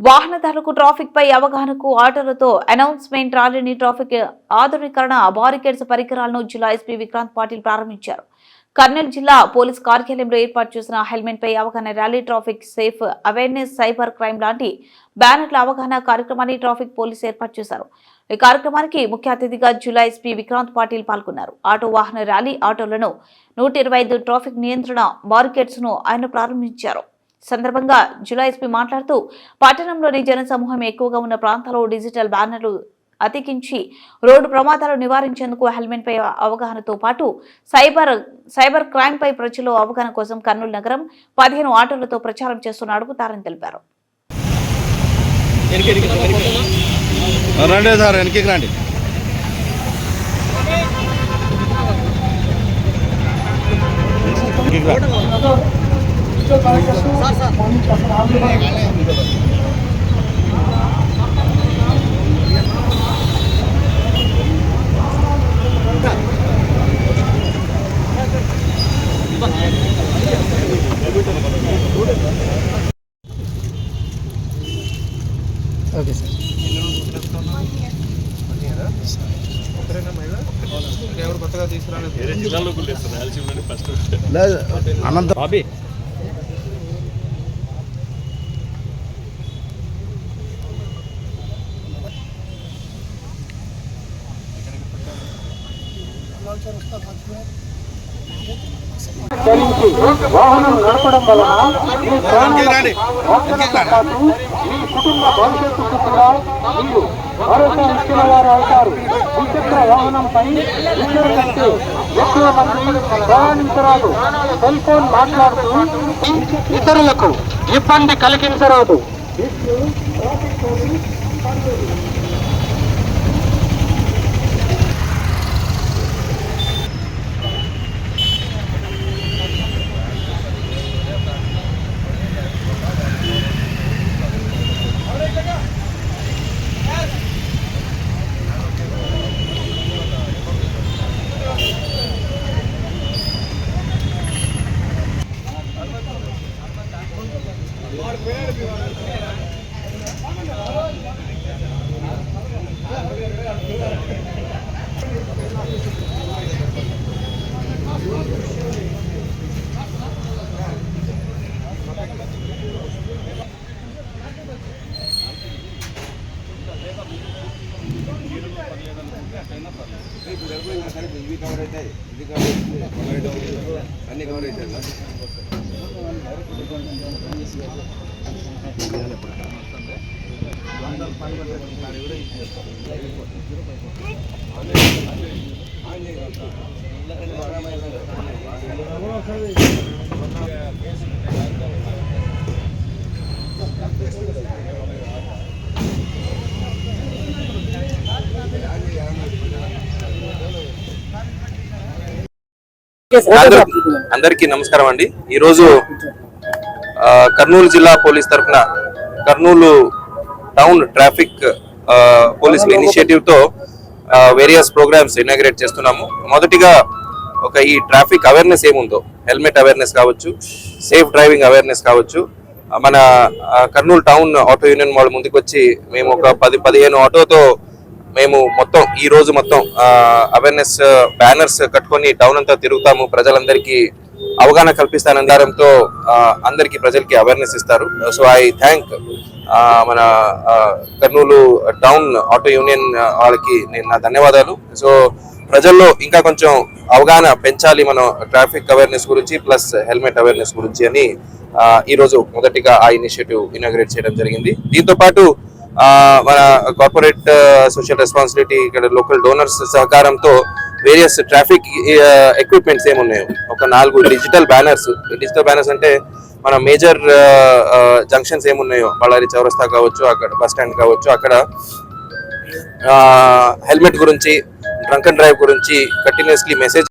వాహనదారులకు ట్రాఫిక్ పై అవగాహనకు ఆటోలతో అనౌన్స్మెంట్ ర్యాలీని ట్రాఫిక్ ఆధునీకరణ బారికేడ్స్ పరికరాలను జిల్లా ఎస్పీ విక్రాంత్ పాటిల్ ప్రారంభించారు. కర్నూలు జిల్లా పోలీస్ కార్యాలయంలో ఏర్పాటు చేసిన హెల్మెట్ పై అవగాహన rally, traffic safe awareness, cyber crime లాంటి బ్యానర్ల అవగాహన కార్యక్రమాన్ని ట్రాఫిక్ పోలీస్ ఏర్పాటు చేశారు. ఈ కార్యక్రమానికి ముఖ్య అతిథిగా జిల్లా ఎస్పీ విక్రాంత్ పాటిల్ పాల్గొన్నారు. ఆటో వాహన ర్యాలీ ఆటోలను 125 ట్రాఫిక్ నియంత్రణ బారికేడ్స్ ను ఆయన ప్రారంభించారు. సందర్భంగా జిల్లా ఎస్పీ మాట్లాడుతూ పట్టణంలోని జనసమూహం ఎక్కువగా ఉన్న ప్రాంతాల్లో డిజిటల్ బ్యానర్లు అతికించి రోడ్డు ప్రమాదాలు నివారించేందుకు హెల్మెట్ పై అవగాహనతో పాటు సైబర్ క్రైమ్ పై ప్రజల్లో అవగాహన కోసం కర్నూలు నగరం 15 ఆటోలతో ప్రచారం చేస్తూ నడుపుతారని తెలిపారు. Okay sir. ఎవరు కొత్తగా తీసుకురాలేదు అనంత బాబీ వాహనం నడపడం వలన మీ ప్రాణాలతో పాటు మీ కుటుంబ భవిష్యత్తుకు కూడా మీరు భరోసా ఇచ్చిన వారు అవుతారు. ద్విచక్ర వాహనంపై ఇద్దరు కంటే ఎక్కువ మంది ప్రయాణించరాదు. సెల్ ఫోన్ మాట్లాడుతూ ఇతరులకు ఇబ్బంది కలిగించరాదు. ఇవి కవర్ అవుతాయి, ఇది కవర్ అవుతుంది, అన్ని కవర్ అవుతాయి. అందరికీ నమస్కారం అండి. ఈరోజు కర్నూలు జిల్లా పోలీస్ తరఫున కర్నూలు టౌన్ ట్రాఫిక్ పోలీసుల ఇనిషియేటివ్ తో వేరియస్ ప్రోగ్రామ్స్ ఇనాగ్రేట్ చేస్తున్నాము. మొదటిగా ఈ ట్రాఫిక్ అవేర్నెస్ ఏముందో, హెల్మెట్ అవేర్నెస్ కావచ్చు, సేఫ్ డ్రైవింగ్ అవేర్నెస్ కావచ్చు, మన కర్నూలు టౌన్ ఆటో యూనియన్ వాళ్ళు ముందుకు వచ్చి మేము ఒక 10-15 ఆటోతో మేము మొత్తం ఈ రోజు మొత్తం అవేర్నెస్ బ్యానర్స్ కట్టుకొని టౌన్ అంతా తిరుగుతాము. ప్రజలందరికీ అవగాహన కల్పిస్తానని దారంతో అందరికీ ప్రజలకి అవేర్నెస్ ఇస్తారు. సో ఐ థ్యాంక్ మన కర్నూలు టౌన్ ఆటో యూనియన్ వాళ్ళకి నేను నా ధన్యవాదాలు. సో ప్రజల్లో ఇంకా కొంచెం అవగాహన పెంచాలి మనం ట్రాఫిక్ అవేర్నెస్ గురించి ప్లస్ హెల్మెట్ అవేర్నెస్ గురించి అని ఈరోజు మొదటిగా ఆ ఇనిషియేటివ్ ఇనాగ్రేట్ చేయడం జరిగింది. దీంతో పాటు మన కార్పొరేట్ సోషల్ రెస్పాన్సిబిలిటీ, ఇక్కడ లోకల్ డోనర్స్ సహకారంతో వేరియస్ ట్రాఫిక్ ఎక్విప్మెంట్స్ ఏమున్నాయో ఒక 4 డిజిటల్ బ్యానర్స్ అంటే మన మేజర్ జంక్షన్స్ ఏమున్నాయో బళ్ళారి చౌరస్తా కావచ్చు, అక్కడ బస్ స్టాండ్ కావచ్చు, అక్కడ హెల్మెట్ గురించి, డ్రంక్ అండ్ డ్రైవ్ గురించి కంటిన్యూస్లీ మెసేజ్